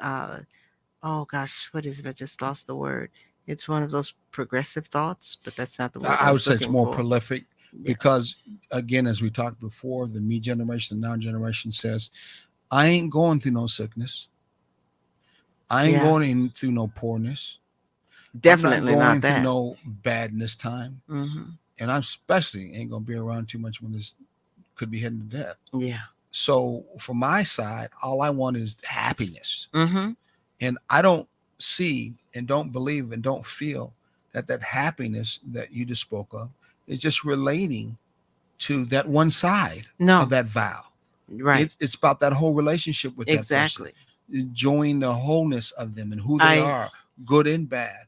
oh gosh, what is it? I just lost the word. It's one of those progressive thoughts, but that's not the word I I would was say it's looking more for. prolific Yeah. because, again, as we talked before, the me generation, the now generation says, I ain't going through no sickness. I ain't Yeah. through no poorness. I'm not Definitely not going through that. no badness time. Hmm. And I'm especially ain't going to be around too much when this could be heading to death. Yeah. So for my side, all I want is happiness. Hmm. And I don't see and don't believe and don't feel that happiness that you just spoke of is just relating to that one side of No. that vow. Right. It's about that whole relationship with that person, Exactly. enjoying the wholeness of them and who they I are, good and bad,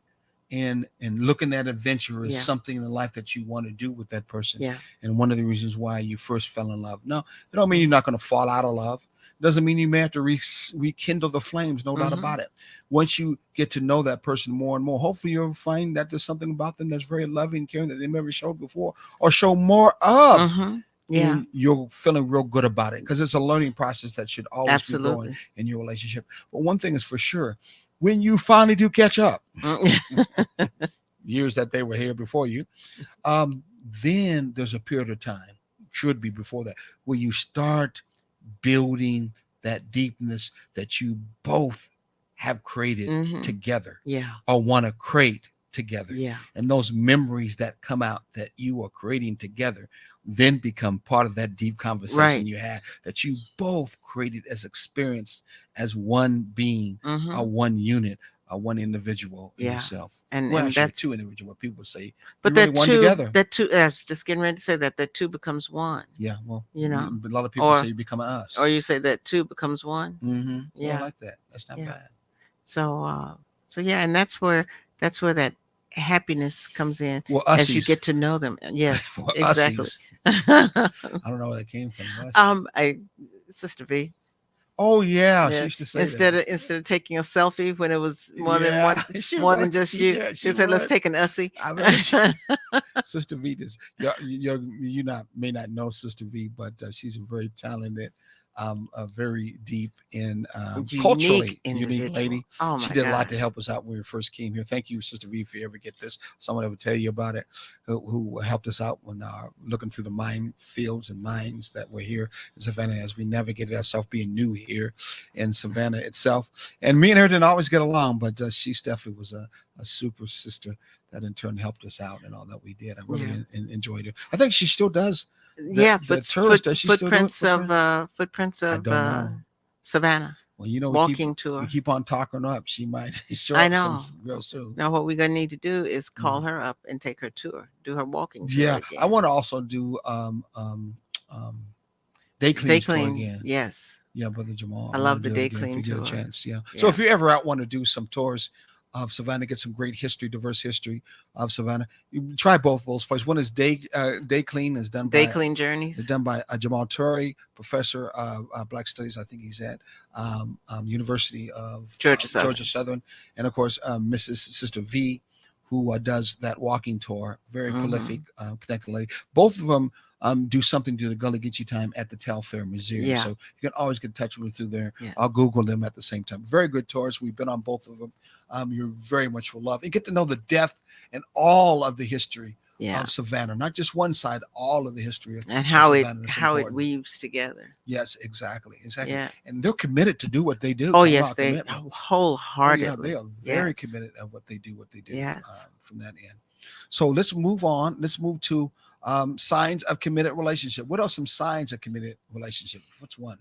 and looking at adventure as Yeah. something in life that you want to do with that person. Yeah. And one of the reasons why you first fell in love. No, it don't mean you're not going to fall out of love. Doesn't mean you may have to rekindle the flames, no doubt Hmm. about it. Once you get to know that person more and more, hopefully you'll find that there's something about them that's very loving, caring that they never showed before or show more of. Hmm. Yeah. And you're feeling real good about it because it's a learning process that should always be growing Absolutely. in your relationship. But one thing is for sure, when you finally do catch up, years that they were here before you, um, then there's a period of time, should be before that, where you start building that deepness that you both have created Hmm. together Yeah. or want to create together. Yeah. And those memories that come out that you are creating together then become part of that deep conversation Right. you had that you both created as experience as one being, Hmm. one unit, one individual in Yeah. yourself. And Well, actually, that's two individual. People say but you really one together. that two I was just getting ready to say that two becomes one, Yeah, well, you know. a lot of people say Or you become an us. or you say that two becomes one. Mm-hmm. Oh, I Yeah. like that. That's not Yeah. bad. So so yeah, and that's where that happiness comes in, Well, as you ussies. get to know them. Yes, Well, exactly. ussies. I don't know where that came from. Ussies. I Sister V. Oh yeah, she Yeah. used to say Instead that. of instead of taking a selfie when it was more than Yeah, one, she more would. than just you, Yeah, she she said, "Let's would. take an ussie." I remember she, Sister V. You not may not know Sister V, but she's a very talented, very deep and Unique culturally unique individual. lady. Oh She my did a lot to gosh. help us out when we first came here. Thank you, Sister V, if you ever get this. Someone ever tell you about it, who helped us out when looking through the mine fields and mines that were here in Savannah as we navigated ourselves being new here in Savannah itself. And me and her didn't always get along, but she definitely was a super sister that in turn helped us out and all that we did. I really Yeah. enjoyed it. I think she still does Yeah, the tourist. Does she still do it? footprints I of don't know. Savannah Well, you know, walking we tour. keep on talking her up. She might show I up some know. real soon. Now what we're gonna need to do is call Mm. her up and take her tour, do her walking tour Yeah, I again. want to also do day Day cleans tour clean, again. yes. Yeah, Brother Jamal. I I want love to the do it day again if clean you get a tour. chance. Yeah. So Yeah. if you ever out want to do some tours of Savannah, get some great history, diverse history of Savannah, you try both of those places. One is Day Clean is Day clean journeys. done by Jamal Turey, professor of Black Studies. I think he's at University of Georgia Southern. Georgia Southern, and of course Mrs. Sister V, who does that walking tour. Very prolific, connected lady. Both of them do something to the Gullah Geechee time at the Telfair Museum. Yeah. So you can always get in touch with me through there. Yeah. I'll Google them at the same time. Very good tours. We've been on both of them. You very much will love and get to know the depth and all of the history of Savannah, not just one side, all of the history and how of Savannah. how it weaves together. Yes, exactly. Yeah. And they're committed to do what they do. Oh yes, they wholeheartedly. They are very committed at what they do. Yes. From that end. So let's move on. Let's move to Signs of committed relationship. What are some signs of committed relationship? What's one?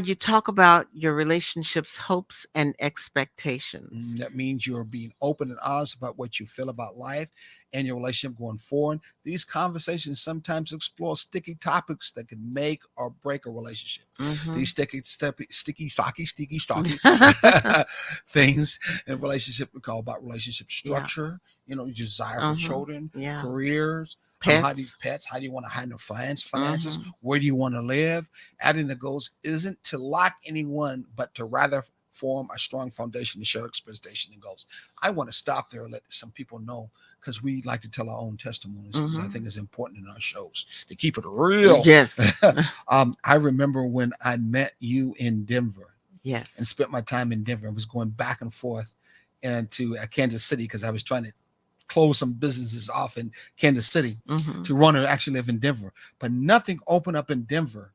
You talk about your relationship's hopes and expectations. That means you're being open and honest about what you feel about life and your relationship going forward. These conversations sometimes explore sticky topics that can make or break a relationship. Mhm. These sticky, stocky things in relationship we call about relationship Yeah. structure. Desire for Mhm. children, Yeah. careers. How do you Pets. How do you want to handle finances? Mhm. Where do you want to live? Adding the goals isn't to lock anyone, but to rather form a strong foundation to share expectation and goals. I want to stop there and let some people know because we like to tell our own testimonies. I Mhm. think it's important in our shows to keep it real. Yes. I remember when I met you in Denver and Yes. spent my time in Denver. I was going back and forth and to Kansas City because I was trying to close some businesses off in Kansas City Mhm. to run and actually live in Denver. But nothing opened up in Denver.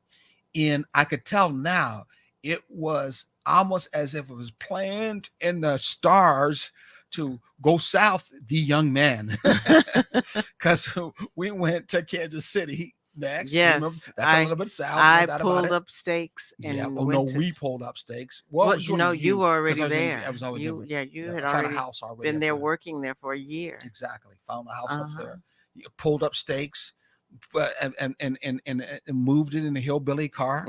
And I could tell now it was almost as if it was planned in the stars to go south, the young man. Because we went to Kansas City next. Remember, Yes. that's a I little bit south, no I doubt about pulled it. up stakes Yeah. and Oh no, went to. we pulled up stakes. Well, it Well, was you really know, you you were because already I there. was already You Denver. Yeah, you Yeah, had I found a already house already been up there there. working there for a year. Exactly. Found a house up Uh-huh. there. Pulled up stakes, but and moved it in a hillbilly car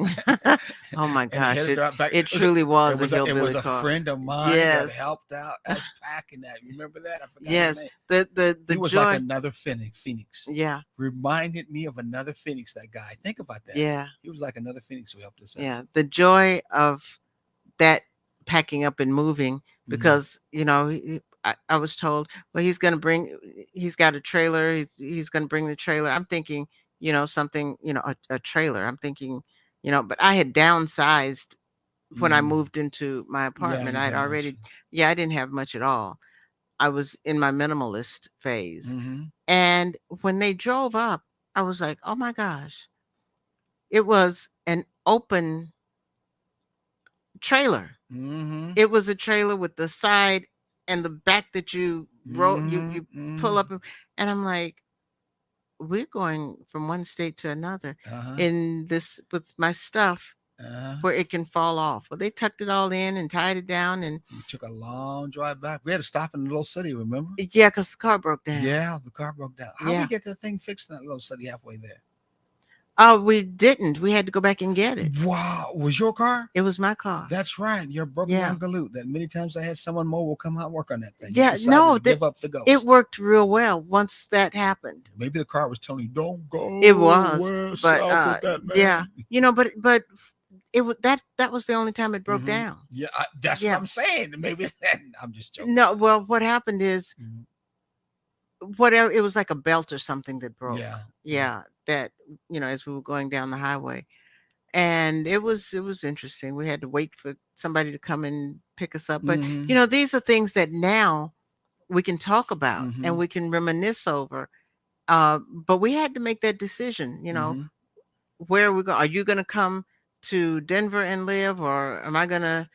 Oh my and gosh, headed out back. it truly was a It was hillbilly a car. friend of mine that Yes. helped out us packing that. Remember that? I forgot his Yes. name. The He was like joy. another phoenix. Yeah. Reminded me of another phoenix. That guy. Think about that. Yeah. He was like another phoenix who helped us out. Yeah. The joy of that packing up and moving Mhm. because I was told, well, he's got a trailer, he's going to bring the trailer. I'm thinking, something, a trailer. I'm thinking, but I had downsized when I Mm. moved into my Yeah, apartment. you I had didn't already, mention. I didn't have much at all. I was in my minimalist phase. Mm-hmm. And when they drove up, I was like, oh my gosh, it was an open trailer. Mm-hmm. It was a trailer with the side and the back that you roll, you pull up, and I'm like, we're going from one state to another Uh-huh. in this with my stuff Uh-huh. where it can fall off. Well, they tucked it all in and tied it down, and We took a long drive back. We had to stop in a little city, remember? yeah, because the car broke down. Yeah, the car broke down. How we Yeah. get that thing fixed in that little city halfway there? Oh, we didn't. We had to go back and get it. Wow, was your car? It was my car. That's right. You're broken Yeah. down galoot. That many times I had someone mobile come out and work on that thing. You Yeah, decided no, to give up the ghost. it worked real well once that happened. Maybe the car was telling you, "Don't go." It was, west, but south with that man. yeah, but it was that was the only time it broke down. Yeah, that's Yeah. what I'm saying. Maybe I'm just joking. No, well, what happened is Mhm. whatever, it was like a belt or something that broke. Yeah. Yeah, that as we were going down the highway, and it was interesting. We had to wait for somebody to come and pick us up, but Mhm. these are things that now we can talk about and Mhm. we can reminisce over. But we had to make that decision. Mhm. Where we go? Are you going to come to Denver and live, or am I going to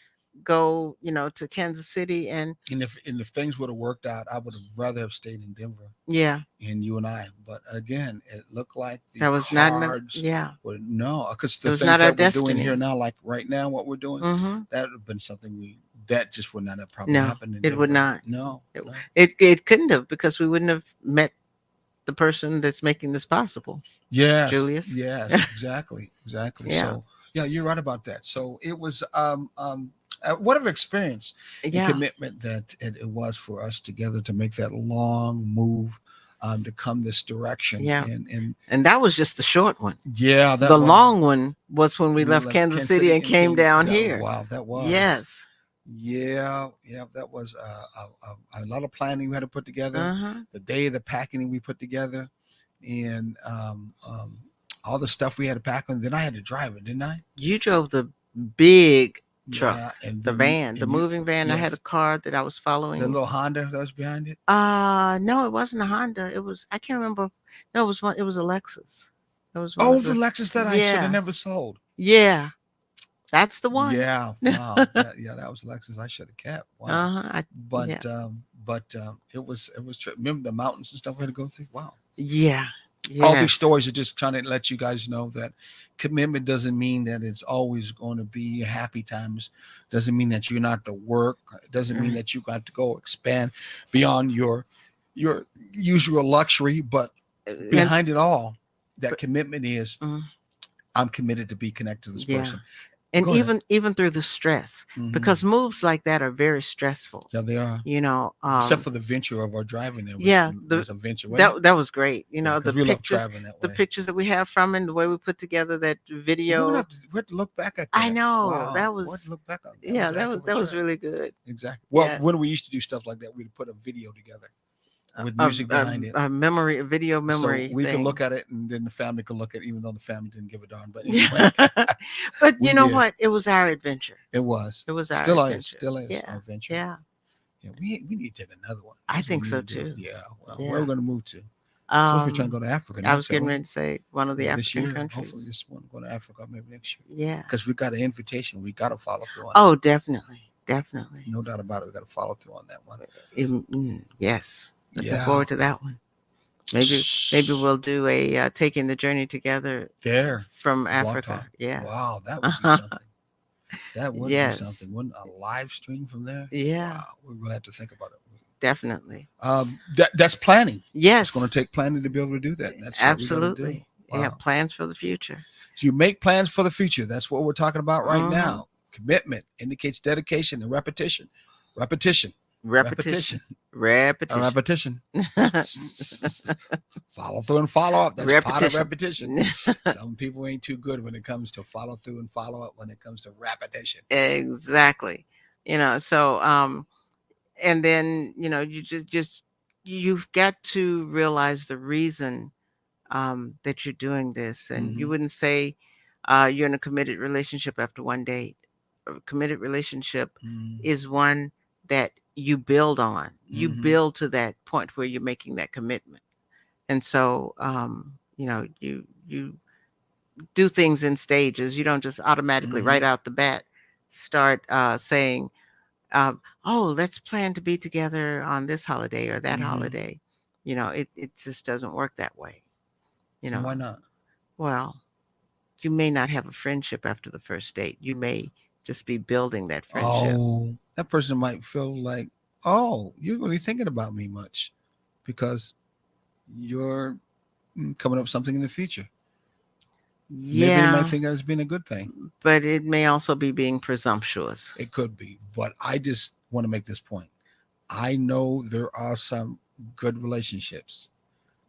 go, to Kansas City? And if things would have worked out, I would have rather have stayed in Denver. yeah, And you and I, but again, it looked like the that was not cards yeah. were no, because It the was things not our that we're doing destiny. here now, like right now, what we're doing, Hmm. that would have been something that just would not have probably No, happened. In it would Denver. not. No, It, no. it couldn't have, because we wouldn't have met the person that's making this possible. Yes, Julius. yes, exactly. Yeah. So yeah, you're right about that. So it was whatever experience and Yeah. commitment that it was for us together to make that long move to come this direction. Yeah. And And that was just the short one. yeah, that The was, long one was when we left Kansas City and came down here. Wow, that was. Yes. Yeah, that was a lot of planning we had to put together. Uh-huh. The day of the packing we put together, and all the stuff we had to pack on. Then I had to drive it, didn't I? You drove the big truck, Yeah, and the van, the moving van. I had yes, a car that I was following. the little Honda that was behind it. No, it wasn't a Honda. It was, I can't remember. No, it was one. It was a Lexus. It was one Oh, of the Lexus that I should have never sold. Yeah, that's the one. Yeah, wow. That was Lexus I should have kept. Wow. Uh-huh. But it was remember the mountains and stuff we had to go through. Wow. Yeah. All these Yes. stories are just trying to let you guys know that commitment doesn't mean that it's always going to be happy times. Doesn't mean that you're not to work. It doesn't mean that you got to go expand beyond your usual luxury. But And behind it all, that but- commitment is mm, I'm committed to be connected to this yeah. person. And Go ahead. even through the stress, Mhm. because moves like that are very stressful. Yeah, they are. You know, Except for the venture of our driving, there yeah, was a venture. Wasn't it? that was great. You Yeah, know, because the we love pictures, traveling that the way. pictures that we have from it, the way we put together that We're video. gonna have to, we have to look back at that. I know Wow, that what was, look back on? yeah, a heck of a that was trip. really good. Exactly. Well, Yeah. when we used to do stuff like that, we'd put a video together with A, music behind it. a memory, a video memory. So we could thing. look at it, and then the family could look at it, even though the family didn't give a darn. But anyway, But We you know did. what? It was our adventure. it was. It was our Still is. adventure. Still is Yeah. our venture. Yeah. Yeah, we need to take another one. I That's what think we so need to do. too. Yeah. Well, Yeah. where are we going to move to? Supposed to be trying to go to Africa. I was next, aren't getting we? ready to say one of the Yeah, this African year. countries. Hopefully, this one going to Africa maybe next year. Yeah. Because we got an invitation. We got to follow through on it. Oh, definitely. Definitely. No doubt about it. We got to follow through on that one. Yes. Looking Yeah. forward to that one. Maybe we'll do a taking the journey together There. from Blog Africa. Talk. Yeah. Wow, that would be something. That would Yes. be something. Wouldn't a live stream from there? Yeah. Wow, we're gonna have to think about it. Definitely. That's planning. Yes. It's going to take planning to be able to do that. That's what we gotta do. Absolutely. Yeah. Wow. Plans for the future. So you make plans for the future. That's what we're talking about right Mhm. now. Commitment indicates dedication and repetition. Repetition. Repetition. Repetition. Follow through and follow up. That's part of repetition. Some people ain't too good when it comes to follow through and follow up when it comes to repetition. Exactly. You know, so and then, you know, you just you've got to realize the reason that you're doing this. And you Mhm. wouldn't say you're in a committed relationship after one date. A committed relationship Mm. is one that you build on. You Mhm. build to that point where you're making that commitment. And so, you know, you do things in stages. You don't just automatically Mhm. right out the bat start saying, oh, let's plan to be together on this holiday or that Mhm. holiday. You know, it just doesn't work that way. You And know, why not? well, you may not have a friendship after the first date. You may just be building that friendship. Oh, that person might feel like, oh, you're really thinking about me much because you're coming up with something in the future. Maybe they Yeah, might think that's been a good thing. but it may also be being presumptuous. It could be, but I just want to make this point. I know there are some good relationships.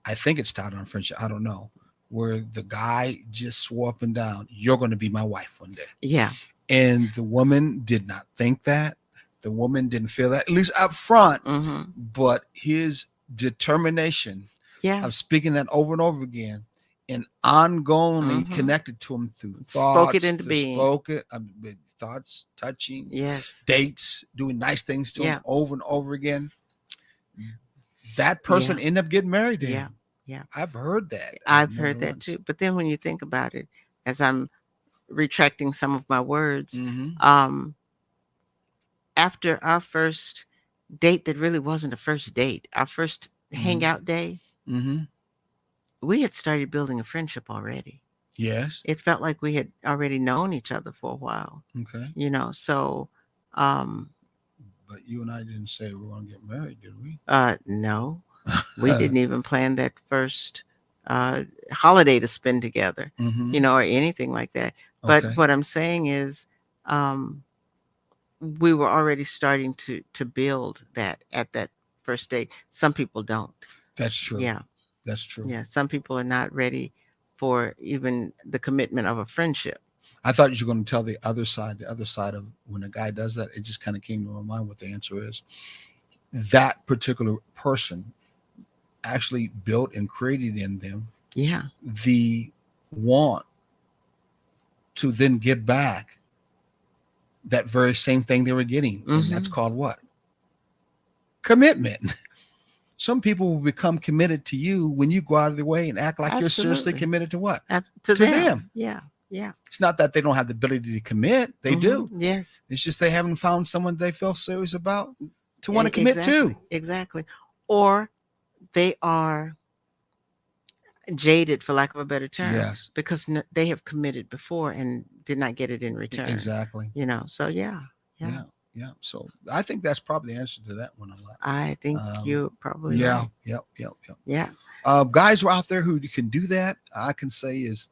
I think it's tied on friendship. I don't know. Where the guy just swore up and down, you're going to be my wife one day. Yeah, And the woman did not think that. The woman didn't feel that, at least up front. hmm But his determination yeah. of speaking that over and over again and ongoingly Mhm. connected to him through Spoke it thoughts, into being. spoke it with thoughts, touching, Yes. dates, doing nice things to Yeah. him over and over again. That person ended up getting married to Yeah. him. Yeah. I've heard that. I've more heard than that once. too. But then when you think about it, as I'm retracting some of my words, Mhm. after our first date that really wasn't a first date, our first Mhm. hangout day, Mhm. we had started building a friendship already. Yes. It felt like we had already known each other for a while, Okay. you know. So, um, But you and I didn't say we were going to get married, did we? no, we didn't even plan that first holiday to spend together, Mhm. you know, or anything like that. But Okay. what I'm saying is, we were already starting to build that at that first date. Some people don't. That's true. Yeah, That's true. yeah. Some people are not ready for even the commitment of a friendship. I thought you were going to tell the other side of when a guy does that. It just kind of came to my mind what the answer is. That particular person actually built and created in them Yeah, the want to then give back that very same thing they were getting. And that's called what? Commitment. Some people will become committed to you when you go out of the way and act like you're seriously Absolutely. committed to what? to To them. them. Yeah, yeah. It's not that they don't have the ability to commit. They do. Mhm. Yes. It's just they haven't found someone they feel serious about to want to commit to. Exactly. Or they are jaded, for lack of a better term, Yes, because they have committed before and did not get it in return. exactly. So yeah. Yeah, yeah. So I think that's probably the answer to that one a lot. I think you're probably Yeah, right. yep. Yeah. Guys who are out there who can do that, I can say is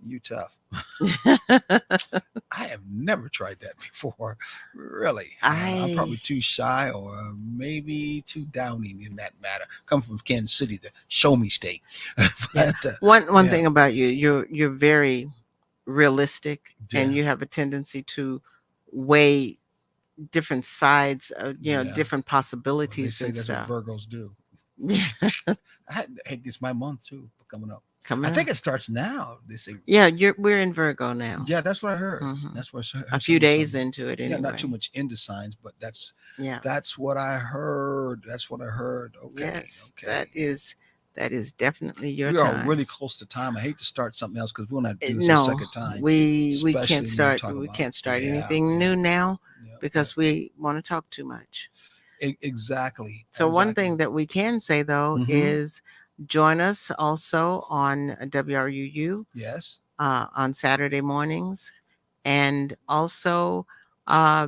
you tough. I have never tried that before. Really. I'm probably too shy or maybe too downing in that matter. Come from Kansas City, the show me state. Yeah. But, One yeah. thing about you, you're very realistic, and Yeah. you have a tendency to weigh different sides of Yeah. different Well, they possibilities say and that's stuff. what Virgos do. Hey, it's my month too coming up. Coming I think up. it starts now. They say. Yeah, we're in Virgo now. Yeah, that's what I heard. Mhm. That's what I heard. A few Someone told days me. into it Yeah, anyway. not too much into signs, but that's Yeah. what I heard. That's what I heard. Okay. Yes, Okay. that is definitely your We time. are really close to time. I hate to start something else because we'll not do this No, a second time. we especially when can't we start talk we about- can't start Yeah, anything yeah, new now yeah, because we want to talk too much. exactly. So one exactly. thing that we can say though Mhm. is join us also on WRUU Yes. on Saturday mornings, and also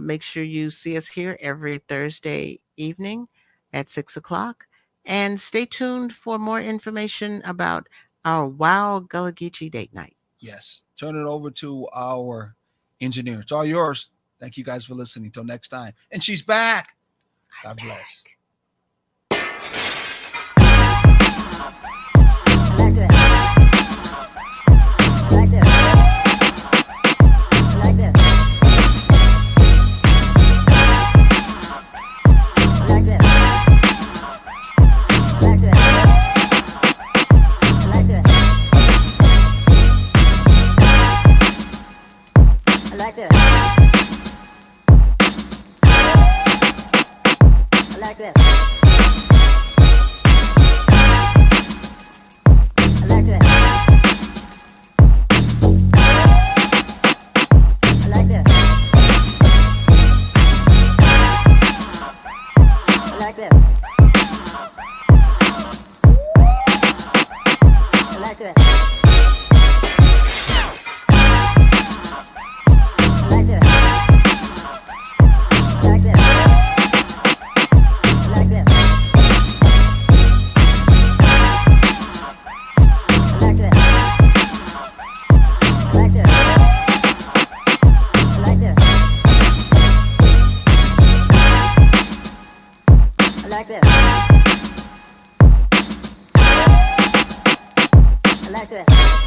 make sure you see us here every Thursday evening at 6 o'clock. And stay tuned for more information about our Wow Gullah Geechee date night. Yes. Turn it over to our engineer. It's all yours. Thank you guys for listening. Till next time. And she's back. God bless. like this.